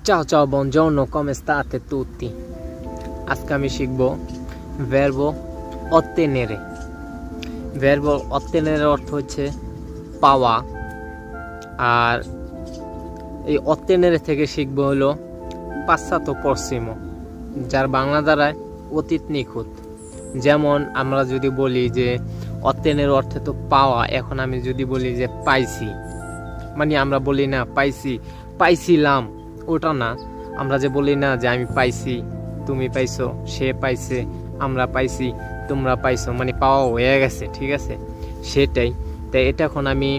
Ciao ciao, buongiorno, come state tutti? আজকে আমি শিখব verbo ottenere। verbo ottenere অর্থ হচ্ছে পাওয়া, আর এই ottenere থেকে শিখব হলো passato prossimo, যার বাংলা দ্বারায় অতীত নিখুঁত। যেমন আমরা যদি বলি যে ottenere অর্থে তো পাওয়া, এখন আমি যদি বলি যে পাইছি, মানে আমরা বলি না পাইছি, পাইছিলাম, ওটা না। আমরা যে বলি না যে আমি পাইছি, তুমি পাইছো, সে পাইছে, আমরা পাইছি, তোমরা পাইছো, মানে পাওয়া হয়ে গেছে, ঠিক আছে, সেটাই। তাই এটা এখন আমি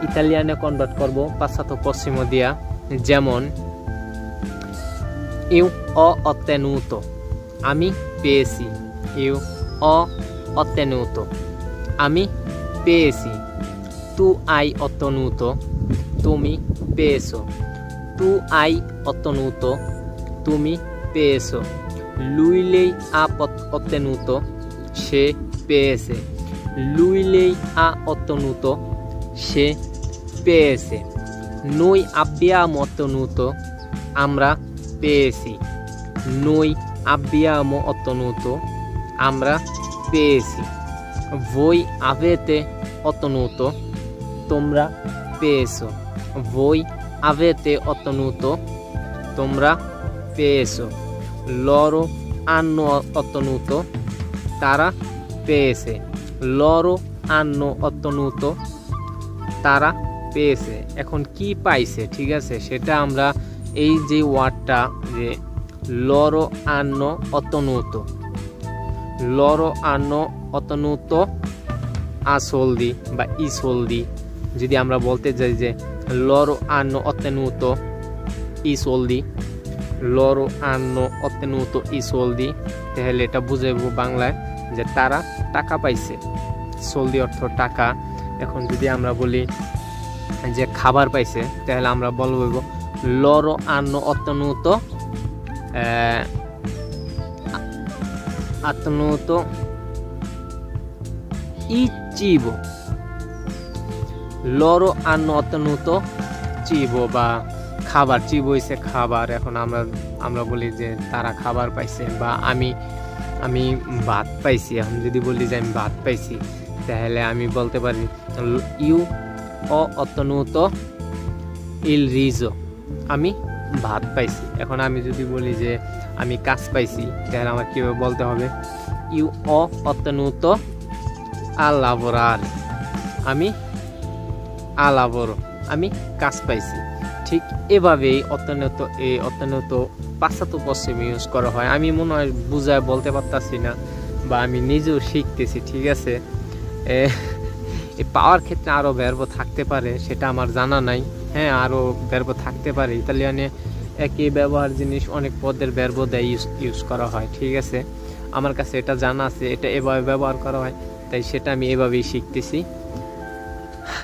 ইতালিয়ানে কনভার্ট করব passato prossimo দিয়া। যেমন io ho ottenuto, আমি পেয়েছি। io ho ottenuto, আমি পেয়েছি। tu hai ottenuto, তুমি পেয়েছো। tu hai ottenuto, তুমি পেয়েছো। lui lei ha ottenuto, সে পেয়েছে। lui lei ha ottenuto, সে পেয়েছে। noi abbiamo ottenuto, আমরা পেয়েছি। noi abbiamo ottenuto, আমরা পেয়েছি। voi avete ottenuto, তোমরা পেয়েছো। voi avete ottenuto, তোমরা পেয়েছো। loro hanno ottenuto, তারা পেয়েছে। loro hanno ottenuto, তারা পেয়েছে। এখন কি পাইছে, ঠিক আছে, সেটা আমরা এই যে ওয়ার্ডটা যে loro hanno ottenuto, loro hanno ottenuto a soldi বা i soldi, যদি আমরা বলতে যাই যে loro hanno ottenuto i soldi, loro hanno ottenuto i soldi, তাহলে এটা বুঝাবো বাংলায় যে তারা টাকা পাইছে। soldi অর্থ টাকা। এখন যদি আমরা বলি যে খাবার পাইছে, তাহলে আমরা বলবো loro hanno ottenuto ottenuto i cibo, loro hanno ottenuto cibo বা খাবার। চিবো হইছে খাবার। এখন আমরা বলি যে তারা খাবার পাইছে, বা আমি ভাত পাইছি। এখন যদি বলি যে আমি ভাত পাইছি, তাহলে আমি বলতে পারি io ho ottenuto il riso, আমি ভাত পাইছি। এখন আমি যদি বলি যে আমি কাজ পাইছি, তাহলে আমার কিভাবে বলতে হবে io ho ottenuto a lavorare, আমি a lavoro, আমি কাজ পাইছি। ঠিক এভাবেই ottenuto passato prossimo ইউজ করা হয়। আমি মনে হয় বুঝায় বলতে পারতাছি না, বা আমি নিজেও শিখতেছি, ঠিক আছে। এই পাওয়ার ক্ষেত্রে আরও ভার্ব থাকতে পারে, সেটা আমার জানা নাই। হ্যাঁ, আরও ভার্ব থাকতে পারে। ইতালিয়ানে একই ব্যবহার জিনিস অনেক পদের ভার্ব দেয় ইউজ করা হয়, ঠিক আছে। আমার কাছে এটা জানা আছে, এটা এভাবে ব্যবহার করা হয়, তাই সেটা আমি এভাবেই শিখতেছি।